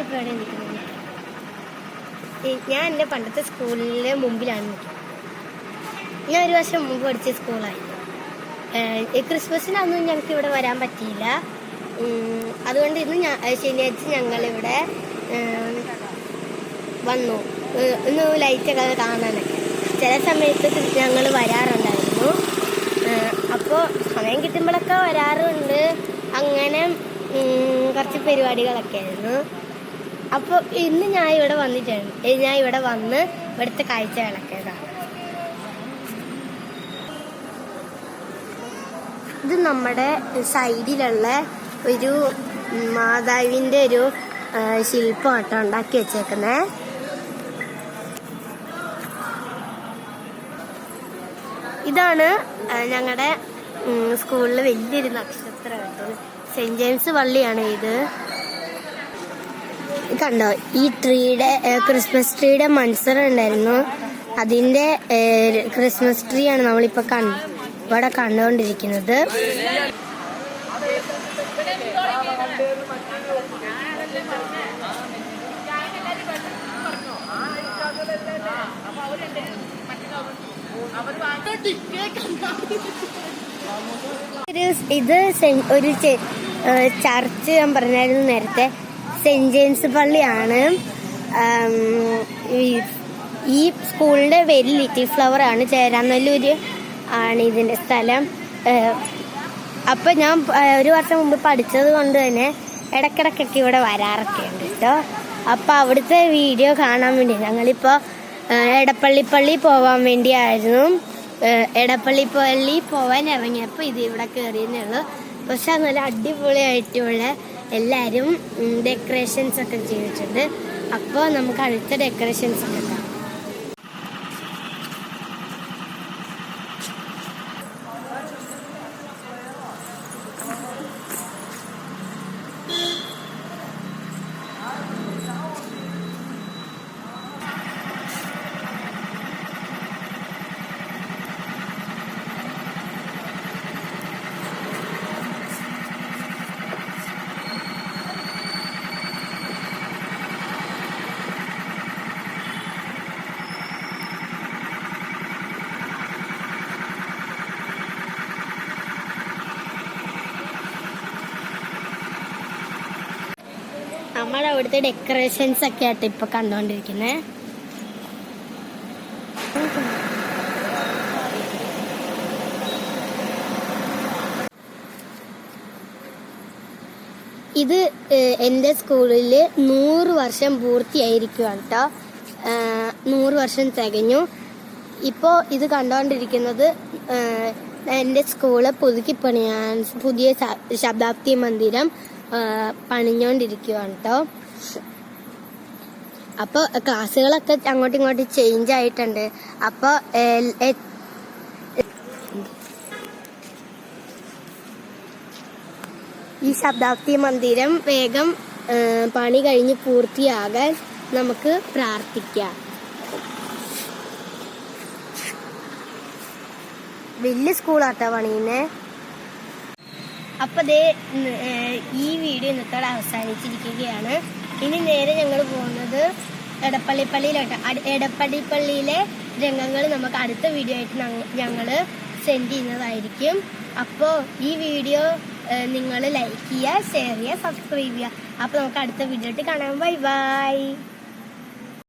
കുട്ടികളൊക്കെ അവിടെ നിൽക്കുന്നത്. ഞാൻ എൻ്റെ പണ്ടത്തെ സ്കൂളിലെ മുമ്പിലാണ് നിൽക്കുന്നത്. ഞാൻ ഒരു വർഷം മുമ്പ് പഠിച്ച സ്കൂളായിരുന്നു. ക്രിസ്മസിനൊന്നും ഞങ്ങൾക്ക് ഇവിടെ വരാൻ പറ്റിയില്ല. അതുകൊണ്ട് ഇന്ന് ശനിയാഴ്ച ഞങ്ങളിവിടെ വന്നു. ഒന്ന് ലൈറ്റൊക്കെ കാണാനൊക്കെ ചില സമയത്ത് ഞങ്ങൾ വരാറുണ്ടായിരുന്നു. അപ്പോൾ സമയം കിട്ടുമ്പോഴൊക്കെ വരാറുണ്ട്. അങ്ങനെ കുറച്ച് പരിപാടികളൊക്കെ ആയിരുന്നു. അപ്പോൾ ഇന്ന് ഞാൻ ഇവിടെ വന്നിട്ടുണ്ട്. ഞാൻ ഇവിടെ വന്ന് ഇവിടുത്തെ കാഴ്ചകളൊക്കെ കാണാം. ഇത് നമ്മുടെ സൈഡിലുള്ള ഒരു മാതാവിൻ്റെ ഒരു ശില്പമാട്ടോ ഉണ്ടാക്കി വെച്ചേക്കുന്നത്. ഇതാണ് ഞങ്ങളുടെ സ്കൂളിൽ വലിയൊരു നക്ഷത്രം കേട്ടോ. സെന്റ് ജെയിംസ് പള്ളിയാണ് ഇത്. കണ്ടോ, ഈ ട്രീയുടെ ക്രിസ്മസ് ട്രീയുടെ മത്സരം ഉണ്ടായിരുന്നു. അതിൻ്റെ ക്രിസ്മസ് ട്രീ ആണ് നമ്മളിപ്പോൾ ഇവിടെ കണ്ടുകൊണ്ടിരിക്കുന്നത്. ഇത് ഒരു ചർച്ച് ഞാൻ പറഞ്ഞായിരുന്നു നേരത്തെ, സെന്റ് ജെയിംസ് പള്ളിയാണ്. ഈ സ്കൂളിന്റെ പേര് ലിറ്റിൽ ഫ്ലവർ ആണ്. ചേരാനല്ലൂര് ആണ് ഇതിന്റെ സ്ഥലം. അപ്പൊ ഞാൻ ഒരു വർഷം മുമ്പ് പഠിച്ചത് കൊണ്ട് തന്നെ ഇടക്കിടക്കൊക്കെ ഇവിടെ വരാറൊക്കെ ഉണ്ട് കേട്ടോ. അപ്പൊ അവിടുത്തെ വീഡിയോ കാണാൻ വേണ്ടി ഞങ്ങളിപ്പോ എടപ്പള്ളി പോവാൻ വേണ്ടിയായിരുന്നു. എടപ്പള്ളി പോവാൻ ഇറങ്ങിയപ്പോൾ ഇത് ഇവിടെ കയറിയെന്നേ ഉള്ളൂ. പക്ഷെ നല്ല അടിപൊളിയായിട്ടുള്ള എല്ലാവരും ഡെക്കറേഷൻസ് ഒക്കെ ചെയ്തിട്ടുണ്ട്. അപ്പോൾ നമുക്ക് അടുത്ത ഡെക്കറേഷൻസ് ഒക്കെ കാണാം. നമ്മുടെ അവിടുത്തെ ഡെക്കറേഷൻസ് ഒക്കെ ആയിട്ട് ഇപ്പൊ കണ്ടുകൊണ്ടിരിക്കുന്നത്. ഇത് എൻ്റെ സ്കൂളിൽ 100 വർഷം പൂർത്തിയായിരിക്കുകയാണ് കേട്ടോ. 100 വർഷം തികഞ്ഞു. ഇപ്പോൾ ഇത് കണ്ടുകൊണ്ടിരിക്കുന്നത് എൻ്റെ സ്കൂള് പുതുക്കി പണിയാൻ പുതിയ ശതാബ്ദി മന്ദിരം പണിഞ്ഞോണ്ടിരിക്കുകയാണ് കേട്ടോ. അപ്പോൾ ക്ലാസ്സുകളൊക്കെ അങ്ങോട്ടും ഇങ്ങോട്ടും ചേഞ്ച് ആയിട്ടുണ്ട്. അപ്പോൾ ഈ ശതാബ്ദി മന്ദിരം വേഗം പണി കഴിഞ്ഞ് പൂർത്തിയാകാൻ നമുക്ക് പ്രാർത്ഥിക്കാം. വലിയ സ്കൂളാട്ടോ പണിയുന്നേ. അപ്പോൾ ഈ വീഡിയോ ഇന്നത്തോടെ അവസാനിച്ചിരിക്കുകയാണ്. ഇനി നേരെ ഞങ്ങൾ പോകുന്നത് എടപ്പള്ളിയിലോട്ട്. എടപ്പള്ളിയിലെ രംഗങ്ങൾ നമുക്ക് അടുത്ത വീഡിയോ ആയിട്ട് ഞങ്ങൾ സെൻഡ് ചെയ്യുന്നതായിരിക്കും. അപ്പോൾ ഈ വീഡിയോ നിങ്ങൾ ലൈക്ക് ചെയ്യുക, ഷെയർ ചെയ്യുക, സബ്സ്ക്രൈബ് ചെയ്യുക. അപ്പോൾ നമുക്ക് അടുത്ത വീഡിയോ ആയിട്ട് കാണാം. Bye bye.